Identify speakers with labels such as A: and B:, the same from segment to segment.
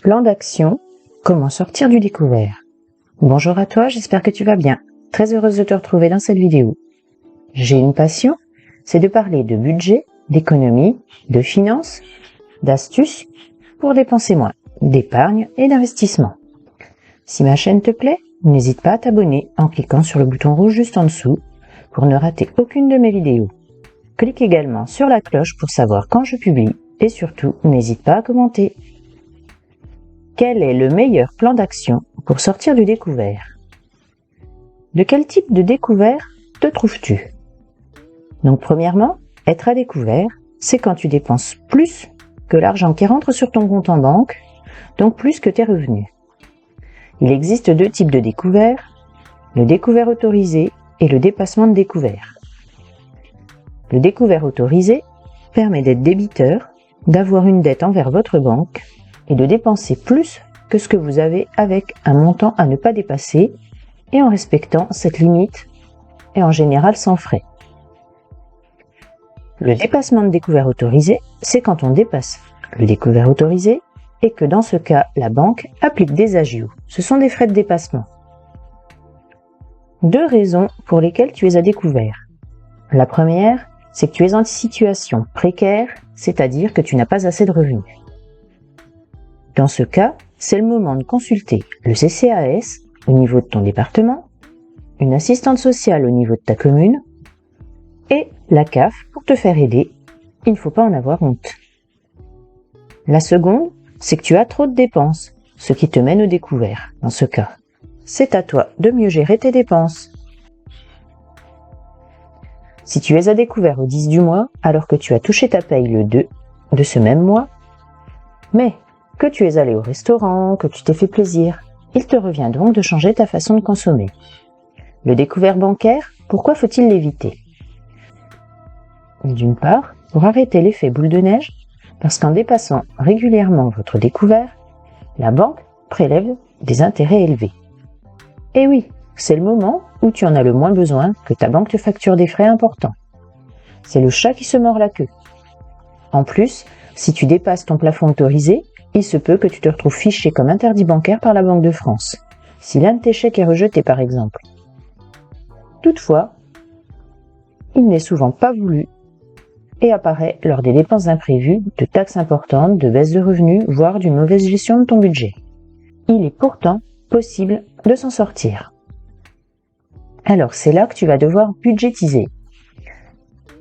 A: Plan d'action, comment sortir du découvert. Bonjour à toi, j'espère que tu vas bien. Très heureuse de te retrouver dans cette vidéo. J'ai une passion, c'est de parler de budget, d'économie, de finances, d'astuces pour dépenser moins, d'épargne et d'investissement. Si ma chaîne te plaît, n'hésite pas à t'abonner en cliquant sur le bouton rouge juste en dessous pour ne rater aucune de mes vidéos. Clique également sur la cloche pour savoir quand je publie et surtout, n'hésite pas à commenter. Quel est le meilleur plan d'action pour sortir du découvert? De quel type de découvert te trouves-tu? Donc premièrement, être à découvert, c'est quand tu dépenses plus que l'argent qui rentre sur ton compte en banque, donc plus que tes revenus. Il existe deux types de découvert, le découvert autorisé et le dépassement de découvert. Le découvert autorisé permet d'être débiteur, d'avoir une dette envers votre banque et de dépenser plus que ce que vous avez avec un montant à ne pas dépasser et en respectant cette limite et en général sans frais. Le dépassement de découvert autorisé, c'est quand on dépasse le découvert autorisé et que dans ce cas, la banque applique des agios. Ce sont des frais de dépassement. Deux raisons pour lesquelles tu es à découvert. La première, c'est que tu es en situation précaire, c'est-à-dire que tu n'as pas assez de revenus. Dans ce cas, c'est le moment de consulter le CCAS au niveau de ton département, une assistante sociale au niveau de ta commune et la CAF pour te faire aider. Il ne faut pas en avoir honte. La seconde, c'est que tu as trop de dépenses, ce qui te mène au découvert. Dans ce cas, c'est à toi de mieux gérer tes dépenses. Si tu es à découvert au 10 du mois, alors que tu as touché ta paye le 2 de ce même mois, mais que tu es allé au restaurant, que tu t'es fait plaisir, il te revient donc de changer ta façon de consommer. Le découvert bancaire, pourquoi faut-il l'éviter? D'une part, pour arrêter l'effet boule de neige, parce qu'en dépassant régulièrement votre découvert, la banque prélève des intérêts élevés. Et oui, c'est le moment où tu en as le moins besoin que ta banque te facture des frais importants. C'est le chat qui se mord la queue. En plus, si tu dépasses ton plafond autorisé, il se peut que tu te retrouves fiché comme interdit bancaire par la Banque de France, si l'un de tes chèques est rejeté par exemple. Toutefois, il n'est souvent pas voulu et apparaît lors des dépenses imprévues, de taxes importantes, de baisse de revenus, voire d'une mauvaise gestion de ton budget. Il est pourtant possible de s'en sortir. Alors c'est là que tu vas devoir budgétiser.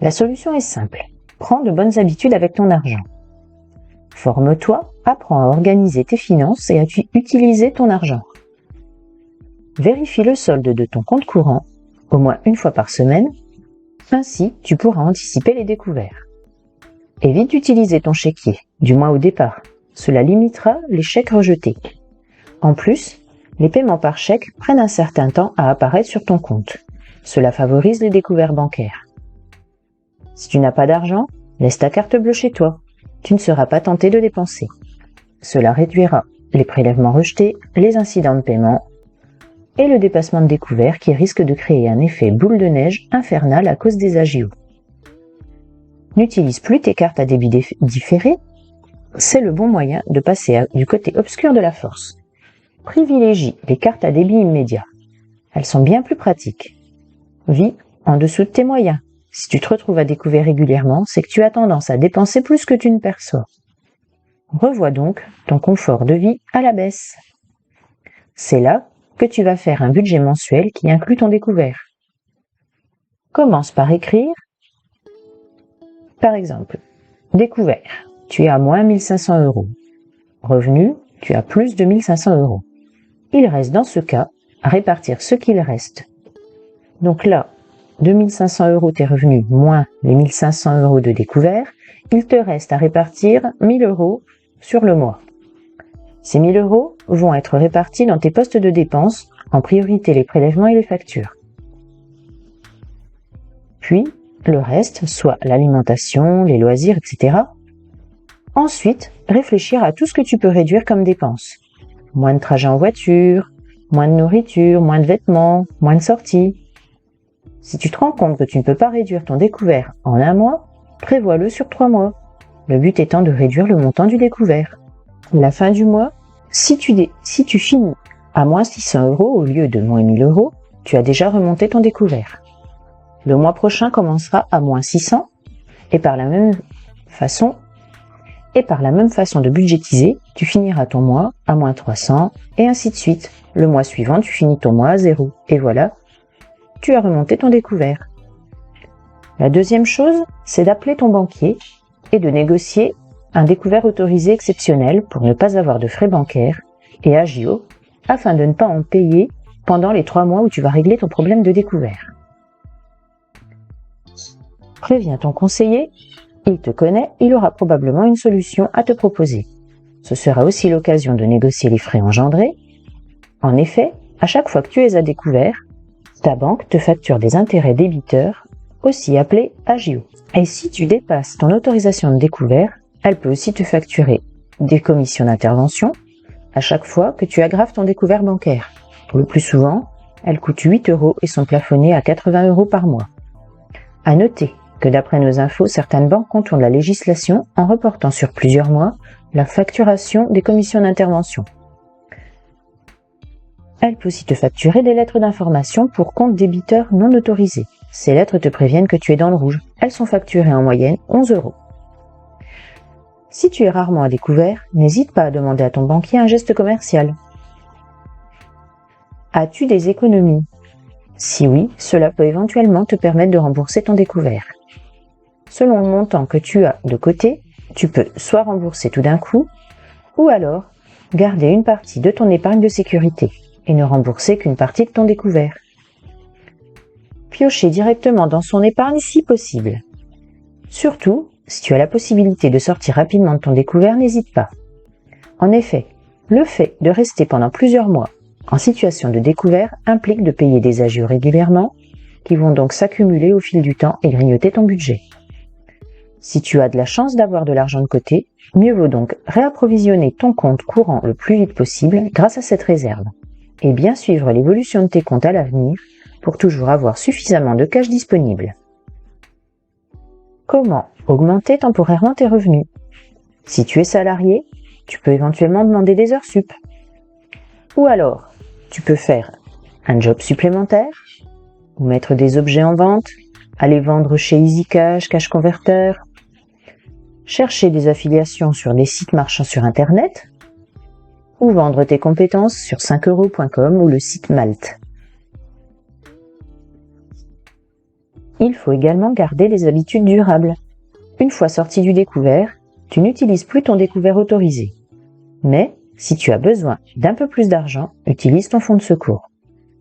A: La solution est simple. Prends de bonnes habitudes avec ton argent. Forme-toi, apprends à organiser tes finances et à utiliser ton argent. Vérifie le solde de ton compte courant, au moins une fois par semaine. Ainsi, tu pourras anticiper les découverts. Évite d'utiliser ton chéquier, du moins au départ. Cela limitera les chèques rejetés. En plus, les paiements par chèque prennent un certain temps à apparaître sur ton compte. Cela favorise les découverts bancaires. Si tu n'as pas d'argent, laisse ta carte bleue chez toi. Tu ne seras pas tenté de dépenser. Cela réduira les prélèvements rejetés, les incidents de paiement et le dépassement de découvert qui risque de créer un effet boule de neige infernal à cause des agios. N'utilise plus tes cartes à débit différé, c'est le bon moyen de passer du côté obscur de la force. Privilégie les cartes à débit immédiat. Elles sont bien plus pratiques. Vis en dessous de tes moyens. Si tu te retrouves à découvert régulièrement, c'est que tu as tendance à dépenser plus que tu ne perçois. Revois donc ton confort de vie à la baisse. C'est là que tu vas faire un budget mensuel qui inclut ton découvert. Commence par écrire. Par exemple, découvert, tu es à moins 1500 €. Revenu, tu as plus de 1500 €. Il reste dans ce cas à répartir ce qu'il reste. Donc là, 2500 € tes revenus moins les 1500 € de découvert, il te reste à répartir 1000 € sur le mois. Ces 1000 € vont être répartis dans tes postes de dépenses, en priorité les prélèvements et les factures. Puis, le reste, soit l'alimentation, les loisirs, etc. Ensuite, réfléchir à tout ce que tu peux réduire comme dépenses. Moins de trajets en voiture, moins de nourriture, moins de vêtements, moins de sorties. Si tu te rends compte que tu ne peux pas réduire ton découvert en un mois, prévois-le sur 3 mois. Le but étant de réduire le montant du découvert. À la fin du mois, Si tu finis à moins 600 € au lieu de moins 1000 €, tu as déjà remonté ton découvert. Le mois prochain commencera à moins 600 et par la même façon de budgétiser, tu finiras ton mois à moins 300 et ainsi de suite. Le mois suivant, tu finis ton mois à 0 et voilà, tu as remonté ton découvert. La deuxième chose, c'est d'appeler ton banquier et de négocier un découvert autorisé exceptionnel pour ne pas avoir de frais bancaires et agio afin de ne pas en payer pendant les 3 mois où tu vas régler ton problème de découvert. Préviens ton conseiller, il te connaît, il aura probablement une solution à te proposer. Ce sera aussi l'occasion de négocier les frais engendrés. En effet, à chaque fois que tu es à découvert, ta banque te facture des intérêts débiteurs, aussi appelés agio. Et si tu dépasses ton autorisation de découvert, elle peut aussi te facturer des commissions d'intervention à chaque fois que tu aggraves ton découvert bancaire. Le plus souvent, elles coûtent 8 € et sont plafonnées à 80 € par mois. À noter que d'après nos infos, certaines banques contournent la législation en reportant sur plusieurs mois la facturation des commissions d'intervention. Elle peut aussi te facturer des lettres d'information pour compte débiteur non autorisé. Ces lettres te préviennent que tu es dans le rouge. Elles sont facturées en moyenne 11 €. Si tu es rarement à découvert, n'hésite pas à demander à ton banquier un geste commercial. As-tu des économies? Si oui, cela peut éventuellement te permettre de rembourser ton découvert. Selon le montant que tu as de côté, tu peux soit rembourser tout d'un coup, ou alors garder une partie de ton épargne de sécurité et ne rembourser qu'une partie de ton découvert. Piocher directement dans son épargne si possible. Surtout, si tu as la possibilité de sortir rapidement de ton découvert, n'hésite pas. En effet, le fait de rester pendant plusieurs mois en situation de découvert implique de payer des agios régulièrement, qui vont donc s'accumuler au fil du temps et grignoter ton budget. Si tu as de la chance d'avoir de l'argent de côté, mieux vaut donc réapprovisionner ton compte courant le plus vite possible grâce à cette réserve, et bien suivre l'évolution de tes comptes à l'avenir pour toujours avoir suffisamment de cash disponible. Comment augmenter temporairement tes revenus? Si tu es salarié, tu peux éventuellement demander des heures sup. Ou alors, tu peux faire un job supplémentaire, ou mettre des objets en vente, aller vendre chez EasyCash, Cash Converter, chercher des affiliations sur des sites marchands sur Internet, ou vendre tes compétences sur 5euros.com ou le site Malte. Il faut également garder des habitudes durables. Une fois sorti du découvert, tu n'utilises plus ton découvert autorisé. Mais, si tu as besoin d'un peu plus d'argent, utilise ton fonds de secours.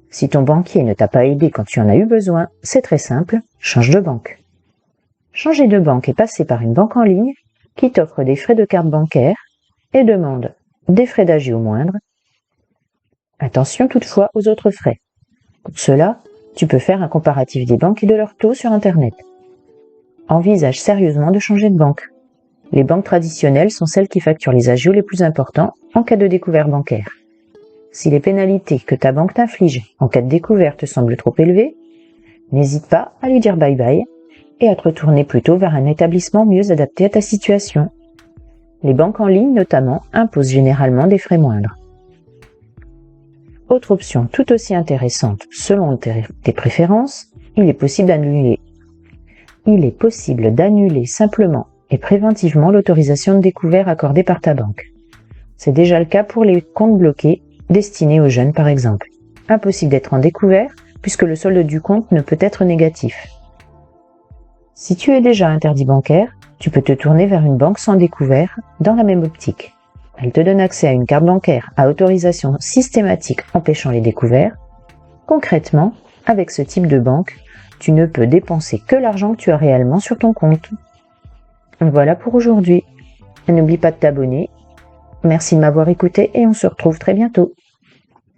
A: Si ton banquier ne t'a pas aidé quand tu en as eu besoin, c'est très simple, change de banque. Changer de banque et passer par une banque en ligne qui t'offre des frais de carte bancaire et demande des frais d'agio moindres. Attention toutefois aux autres frais. Pour cela, tu peux faire un comparatif des banques et de leurs taux sur Internet. Envisage sérieusement de changer de banque. Les banques traditionnelles sont celles qui facturent les agios les plus importants en cas de découvert bancaire. Si les pénalités que ta banque t'inflige en cas de découverte te semblent trop élevées, n'hésite pas à lui dire bye bye et à te retourner plutôt vers un établissement mieux adapté à ta situation. Les banques en ligne notamment imposent généralement des frais moindres. Autre option tout aussi intéressante selon tes préférences, il est possible d'annuler simplement et préventivement l'autorisation de découvert accordée par ta banque. C'est déjà le cas pour les comptes bloqués destinés aux jeunes par exemple. Impossible d'être en découvert puisque le solde du compte ne peut être négatif. Si tu es déjà interdit bancaire, tu peux te tourner vers une banque sans découvert dans la même optique. Elle te donne accès à une carte bancaire à autorisation systématique empêchant les découverts. Concrètement, avec ce type de banque, tu ne peux dépenser que l'argent que tu as réellement sur ton compte. Voilà pour aujourd'hui. N'oublie pas de t'abonner. Merci de m'avoir écouté et on se retrouve très bientôt.